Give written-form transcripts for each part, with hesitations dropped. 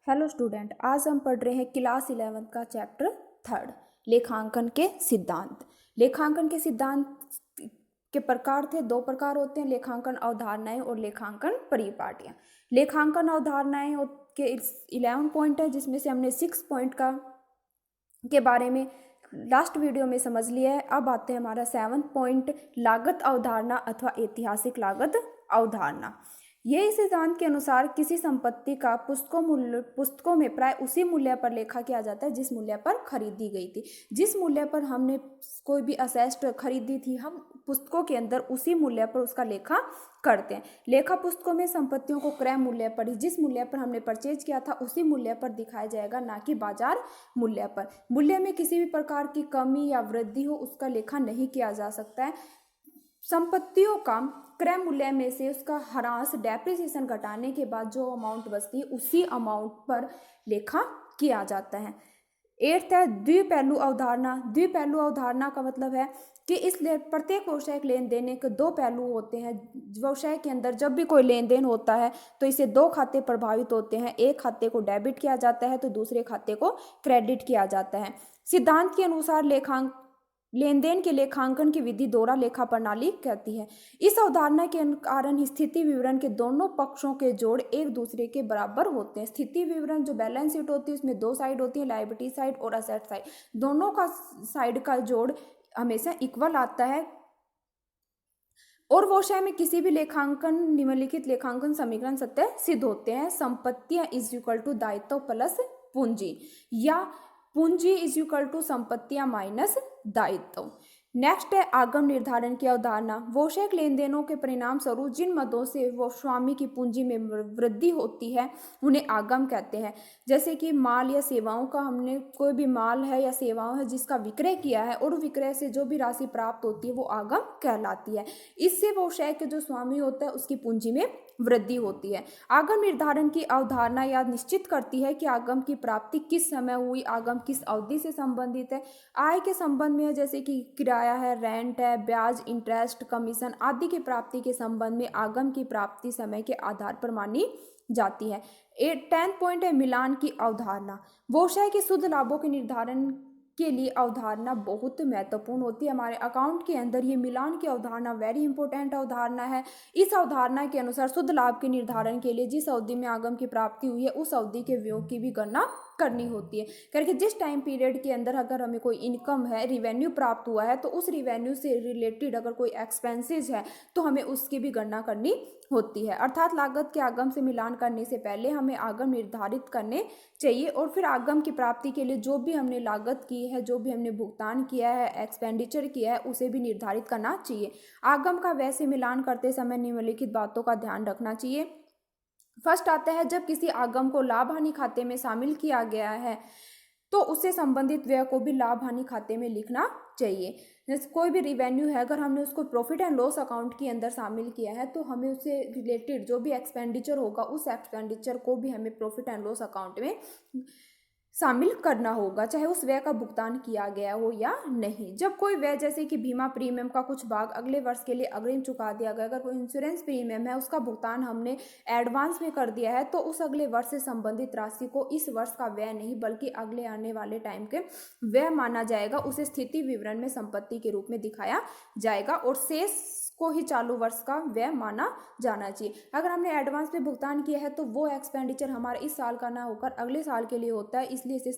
Hello student, आज हम पढ़ रहे हैं क्लास 11 का चैप्टर 3 लेखांकन के सिद्धांत। लेखांकन के सिद्धांत के प्रकार थे, दो प्रकार होते हैं, लेखांकन अवधारणाएं और लेखांकन परिपाटियां। लेखांकन अवधारणाएं के 11 पॉइंट है, जिसमें से हमने 6 पॉइंट के बारे में लास्ट वीडियो में समझ लिया है। अब आते हैं हमारा 7 पॉइंट, लागत अवधारणा अथवा ऐतिहासिक लागत अवधारणा। ये सिद्धांत के अनुसार किसी संपत्ति का पुस्तकों में प्राय उसी मूल्य पर लेखा किया जाता है जिस मूल्य पर खरीदी गई थी। जिस मूल्य पर हमने कोई भी असेस्ट खरीदी थी, हम पुस्तकों के अंदर उसी मूल्य पर उसका लेखा करते हैं। लेखा पुस्तकों में संपत्तियों को क्रय मूल्य पर, जिस मूल्य पर हमने परचेज किया था उसी मूल्य पर दिखाया जाएगा, ना कि बाजार मूल्य पर। मूल्य में किसी भी प्रकार की कमी या वृद्धि हो उसका लेखा नहीं किया जा सकता है। संपत्तियों का क्रय मूल्य में से उसका ह्रास, डेप्रिसिएशन घटाने के बाद जो अमाउंट बचती है उसी अमाउंट पर लेखा किया जाता है। 8th है द्विपहलू अवधारणा। द्विपहलू अवधारणा का मतलब है कि इस प्रत्येक व्यवसायिक लेन देन के दो पहलू होते हैं। व्यवसाय के अंदर जब भी कोई लेन देन होता है तो इसे दो खाते प्रभावित होते हैं। एक खाते को डेबिट किया जाता है तो दूसरे खाते को क्रेडिट किया जाता है। सिद्धांत के अनुसार लेन देन के लेखांकन की विधि दोहरा लेखा प्रणाली कहती है। इस अवधारणा के कारण स्थिति विवरण के दोनों पक्षों के जोड़ एक दूसरे के बराबर होते हैं। स्थिति विवरण जो बैलेंस शीट होती है उसमें दो साइड होती है, लायबिलिटी साइड और असेट साइड। दोनों का साइड का जोड़ हमेशा इक्वल आता है। और व्यवसाय में किसी भी लेखांकन निम्नलिखित लेखांकन समीकरण सत्य सिद्ध होते हैं। संपत्तियां इज इक्वल टू दायित्व प्लस पूंजी, या पूंजी इज इक्वल टू संपत्तियां माइनस दायित्व। नेक्स्ट है आगम निर्धारण की अवधारणा। व्यवसायिक लेन देनों के परिणाम स्वरूप जिन मदों से वो स्वामी की पूंजी में वृद्धि होती है उन्हें आगम कहते हैं। जैसे कि माल या सेवाओं का, हमने कोई भी माल है या सेवाओं है जिसका विक्रय किया है और विक्रय से जो भी राशि प्राप्त होती है वो आगम कहलाती है। इससे व्यवसाय के जो स्वामी होता है उसकी पूंजी में वृद्धि होती है। आगम निर्धारण की अवधारणा यह निश्चित करती है कि आगम की प्राप्ति किस समय हुई, आगम किस अवधि से संबंधित है। आय के संबंध में है, जैसे कि किराया है, रेंट है, ब्याज, इंटरेस्ट, कमीशन आदि की प्राप्ति के संबंध में आगम की प्राप्ति समय के आधार पर मानी जाती है। 10th पॉइंट है मिलान की अवधारणा। व्यवसाय के शुद्ध लाभों के निर्धारण के लिए अवधारणा बहुत महत्वपूर्ण होती है। हमारे अकाउंट के अंदर ये मिलान की अवधारणा वेरी इंपॉर्टेंट अवधारणा है। इस अवधारणा के अनुसार शुद्ध लाभ के निर्धारण के लिए जिस अवधि में आगम की प्राप्ति हुई है उस अवधि के व्यय की भी गणना करनी होती है। करके जिस टाइम पीरियड के अंदर अगर हमें कोई इनकम है, रिवेन्यू प्राप्त हुआ है, तो उस रिवेन्यू से रिलेटेड अगर कोई एक्सपेंसेस है तो हमें उसकी भी गणना करनी होती है। अर्थात लागत के आगम से मिलान करने से पहले हमें आगम निर्धारित करने चाहिए और फिर आगम की प्राप्ति के लिए जो भी हमने लागत की है, जो भी हमने भुगतान किया है, एक्सपेंडिचर किया है, उसे भी निर्धारित करना चाहिए। आगम का व्यय से मिलान करते समय निम्नलिखित बातों का ध्यान रखना चाहिए। फर्स्ट आता है, जब किसी आगम को लाभ हानि खाते में शामिल किया गया है तो उससे संबंधित व्यय को भी लाभ हानि खाते में लिखना चाहिए। जैसे कोई भी रिवेन्यू है, अगर हमने उसको प्रॉफिट एंड लॉस अकाउंट के अंदर शामिल किया है तो हमें उससे रिलेटेड जो भी एक्सपेंडिचर होगा उस एक्सपेंडिचर को भी हमें प्रॉफिट एंड लॉस अकाउंट में शामिल करना होगा, चाहे उस व्यय का भुगतान किया गया हो या नहीं। जब कोई व्यय, जैसे कि बीमा प्रीमियम का कुछ भाग अगले वर्ष के लिए अग्रिम चुका दिया गया, अगर कोई इंश्योरेंस प्रीमियम है उसका भुगतान हमने एडवांस में कर दिया है तो उस अगले वर्ष से संबंधित राशि को इस वर्ष का व्यय नहीं बल्कि अगले आने वाले टाइम के व्यय माना जाएगा। उसे स्थिति विवरण में संपत्ति के रूप में दिखाया जाएगा और शेष को ही चालू वर्ष का व्यय माना जाना चाहिए। अगर हमने एडवांस में भुगतान किया है तो वो एक्सपेंडिचर हमारा इस साल का ना होकर अगले साल के लिए होता है, इसलिए इसे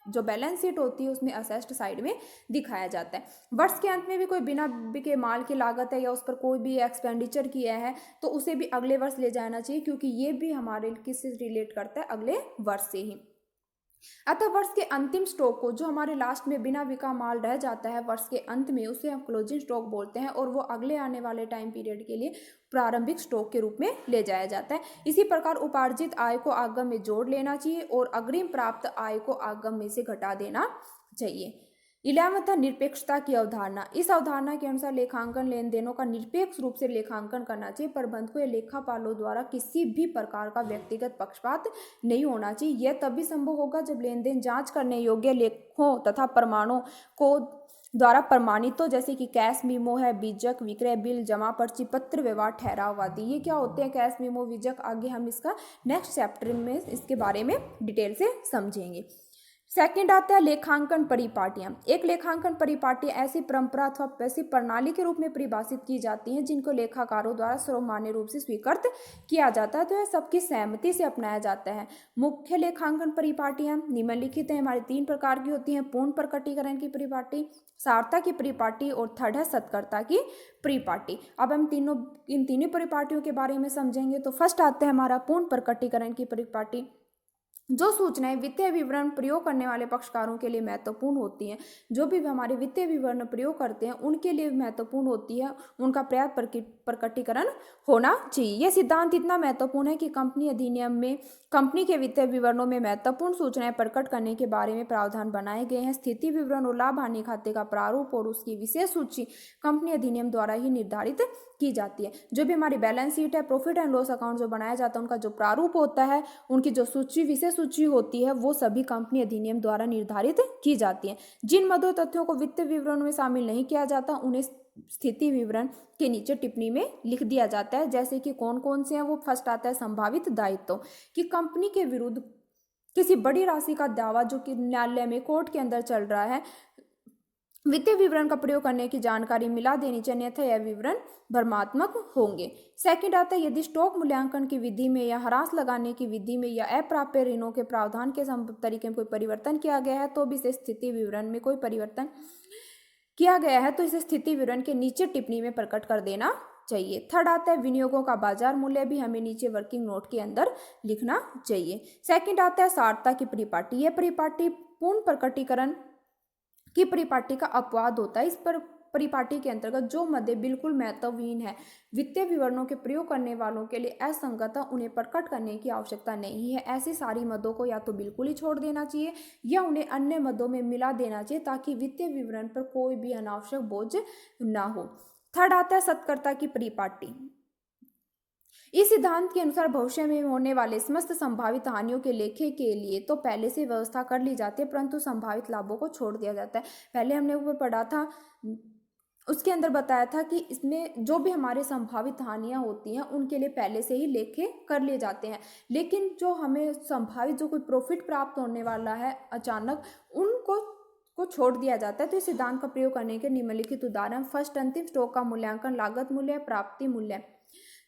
जो बैलेंस शीट होती है उसमें असेस्ट साइड में दिखाया जाता है। वर्ष के अंत में भी कोई बिना बिके माल की लागत है या उस पर कोई भी एक्सपेंडिचर किया है तो उसे भी अगले वर्ष ले जाना चाहिए, क्योंकि ये भी हमारे किससे रिलेट करता है, अगले वर्ष से ही। अतः वर्ष के अंतिम स्टॉक को, जो हमारे लास्ट में बिना बिका माल रह जाता है वर्ष के अंत में, उसे हम क्लोजिंग स्टॉक बोलते हैं और वो अगले आने वाले टाइम पीरियड के लिए प्रारंभिक स्टॉक के रूप में ले जाया जाता है। इसी प्रकार उपार्जित आय को आगम में जोड़ लेना चाहिए और अग्रिम प्राप्त आय को आगम में से घटा देना चाहिए। 11वां निरपेक्षता की अवधारणा। इस अवधारणा के अनुसार लेखांकन लेन देनों का निरपेक्ष रूप से लेखांकन करना चाहिए। प्रबंधकों या लेखापालों द्वारा किसी भी प्रकार का व्यक्तिगत पक्षपात नहीं होना चाहिए। यह तभी संभव होगा जब लेन देन जांच करने योग्य लेखों तथा प्रमाणों को द्वारा प्रमाणित हो, जैसे कि कैश मीमो है, बीजक, विक्रय बिल, जमा पर्ची, पत्र व्यवहार, ठहराव आदि। ये क्या होते हैं कैश मीमो, बीजक? आगे हम इसका नेक्स्ट चैप्टर में इसके बारे में डिटेल से समझेंगे। सेकंड आता है लेखांकन परिपाटियां। एक लेखांकन परिपाटी ऐसी परंपरा अथवा ऐसी प्रणाली के रूप में परिभाषित की जाती हैं जिनको लेखाकारों द्वारा सर्वमान्य रूप से स्वीकृत किया जाता है, तो यह सबकी सहमति से अपनाया जाता है। मुख्य लेखांकन परिपाटियां निम्नलिखित हैं। हमारी 3 प्रकार की होती हैं: पूर्ण प्रकटीकरण की परिपाटी, सारता की परिपाटी और थर्ड है सत्कर्ता की परिपाटी। अब हम इन तीनों परिपाटियों के बारे में समझेंगे। तो फर्स्ट आता है हमारा पूर्ण प्रकटीकरण की परिपाटी। जो सूचनाएं वित्तीय विवरण प्रयोग करने वाले पक्षकारों के लिए महत्वपूर्ण होती हैं, जो भी हमारे वित्तीय विवरण प्रयोग करते हैं उनके लिए महत्वपूर्ण होती है, उनका पर्याप्त प्रकटीकरण होना चाहिए। यह सिद्धांत इतना महत्वपूर्ण है कि कंपनी अधिनियम में कंपनी के वित्तीय विवरणों में महत्वपूर्ण सूचनाएं प्रकट करने के बारे में प्रावधान बनाए गए हैं। स्थिति विवरण और लाभ हानि खाते का प्रारूप और उसकी विशेष सूची कंपनी अधिनियम द्वारा ही निर्धारित की जाती है। जो भी हमारी बैलेंस शीट है, प्रॉफिट एंड लॉस अकाउंट जो बनाया जाता है, उनका जो प्रारूप होता है, उनकी जो सूची विशेष सूची होती है, वो सभी कंपनी अधिनियम द्वारा निर्धारित की जाती है। जिन मदों तथ्यों को वित्तीय विवरण में शामिल नहीं किया जाता उन्हें स्थिति विवरण के नीचे टिप्पणी में लिख दिया जाता है। जैसे कि कौन कौन से हैं, वो फर्स्ट आता है संभावित दायित्व, कि कंपनी के विरुद्ध किसी बड़ी राशि का दावा जो कि न्यायालय में कोर्ट के अंदर चल रहा है, वित्तीय विवरण का प्रयोग करने की जानकारी मिला देनी चाहिए, अन्यथा यह विवरण भ्रमात्मक होंगे। सेकंड आता है यदि स्टॉक मूल्यांकन की विधि में या ह्रास लगाने की विधि में या अप्राप्य ऋणों के प्रावधान के तरीके में कोई परिवर्तन किया गया है तो भी इसे स्थिति विवरण में कोई परिवर्तन किया गया है तो इसे स्थिति विवरण के नीचे टिप्पणी में प्रकट कर देना चाहिए। थर्ड आता है विनियोगों का बाजार मूल्य, भी हमें नीचे वर्किंग नोट के अंदर लिखना चाहिए। सेकंड आता है सारता की परिपाटी। यह परिपाटी पूर्ण प्रकटीकरण की परिपाटी का अपवाद होता है। इस पर परिपाटी के अंतर्गत जो मदे बिल्कुल महत्वहीन है, वित्तीय विवरणों के प्रयोग करने वालों के लिए असंगत, उन्हें प्रकट करने की आवश्यकता नहीं है, ऐसी सारी मदों को या तो बिल्कुल ही छोड़ देना चाहिए या उन्हें अन्य मदों में मिला देना चाहिए ताकि वित्तीय विवरण पर कोई भी अनावश्यक बोझ ना हो। थर्ड आता है सत्कर्ता की परिपाटी। इस सिद्धांत के अनुसार भविष्य में होने वाले समस्त संभावित हानियों के लेखे के लिए तो पहले से व्यवस्था कर ली जाती है, परंतु संभावित लाभों को छोड़ दिया जाता है। पहले हमने ऊपर पढ़ा था, उसके अंदर बताया था कि इसमें जो भी हमारे संभावित हानियां होती हैं उनके लिए पहले से ही लेखे कर लिए जाते हैं, लेकिन जो हमें संभावित जो कोई प्रॉफिट प्राप्त होने वाला है अचानक, उनको छोड़ दिया जाता है। तो इस सिद्धांत का प्रयोग करने के निम्नलिखित उदाहरण: फर्स्ट अंतिम स्टॉक का मूल्यांकन, लागत मूल्य, प्राप्ति मूल्य,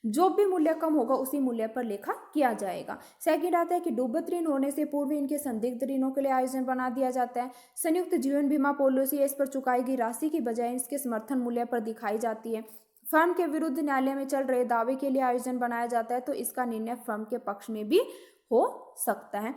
जो भी मूल्य कम होगा उसी मूल्य पर लेखा किया जाएगा। सेकंड आता है कि डूबत ऋण होने से पूर्व इनके संदिग्ध ऋणों के लिए आयोजन बना दिया जाता है। संयुक्त जीवन बीमा पॉलिसी इस पर चुकाई गई राशि की बजाय इसके समर्थन मूल्य पर दिखाई जाती है। फर्म के विरुद्ध न्यायालय में चल रहे दावे के लिए आयोजन बनाया जाता है तो इसका निर्णय फर्म के पक्ष में भी हो सकता है।